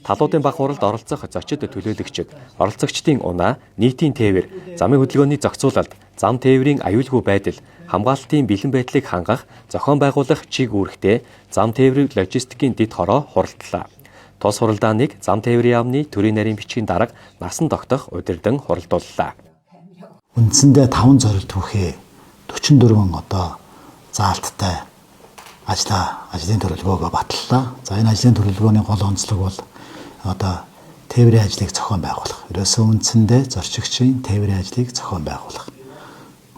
Талуудын баг хуралд оролцох зочид төлөөлөгчид, оролцогчдын унаа, нийтийн тээвэр, замын хөдөлгөөний зохицуулалт, зам тээврийн аюулгүй байдал, хамгаалалтын бэлэн байдлыг хангах, зохион байгуулах чиг үүрэгтэй зам тээврийн логистикийн дэд хороо хуралдлаа. Тус хуралдааныг зам тээврийн яамны төрийн нарийн бичгийн дарга насан тогтох удирдан хуралдууллаа. Үндсэндээ 5 зорилт түүхээ 44 заалттай ажлын төлөвлөгөөгөө баталлаа. За энэ ажлын төлөвлөгөөний гол онцлог бол тээврийн ажлыг зохион байгуулах. Ерөөсөө үндсэндээ зорчигчийн тээврийн ажлыг зохион байгуулах.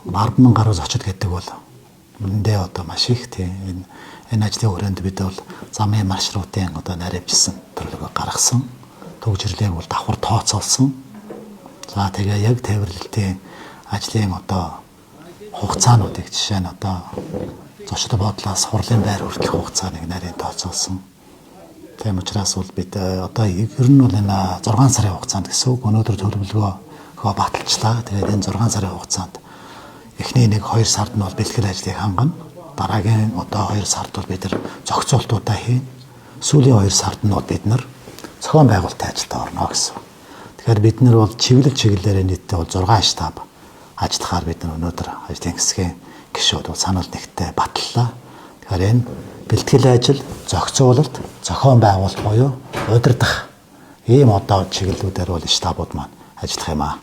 10,000 гаруй зочид гэдэг бол үүндээ маш их тийм энэ ажлын хүрээнд бид бол замын маршрутын наривчсан төлөвлөгөө гаргасан. Төгжрлийг бол давхар тооцоолсон. За тэгээ яг тээвэрлэлтийн ажлын хугацаануудыг жишээ нь зочид бодлоос хурлын байр хүртэлх хугацааныг нарийн тооцоолсон. Тийм учраас бол бид ер нь бол энэ 6 сарын хугацаанд гэсэн үг өнөөдөр төлөвлөгөөгөө баталчлаа. Тэгээд энэ 6 сарын хугацаанд эхний 1-2 сард нь бол бэлтгэл ажлыг хангана. Дараагийн 2 сард бол бид нар зохицуултуудаа хийн. Сүүлийн 2 сард нь бол бид нар зохион байгуулалтын ажилд орно гэсэн. Тэгэхээр бид нар бол чиглэлээрээ нийтдээ бол 6 штаб ажиллахаар бид нар өнөөдөр ажлын хэсгийн гишүүд бол санал нэгтээ баталлаа. Тэгэхээр энэ бэлтгэл ажил, зохицуулалт, зохион байгуулалт буюу удирдах ийм чиглэлүүдээр бол штабууд маань ажиллах юм аа.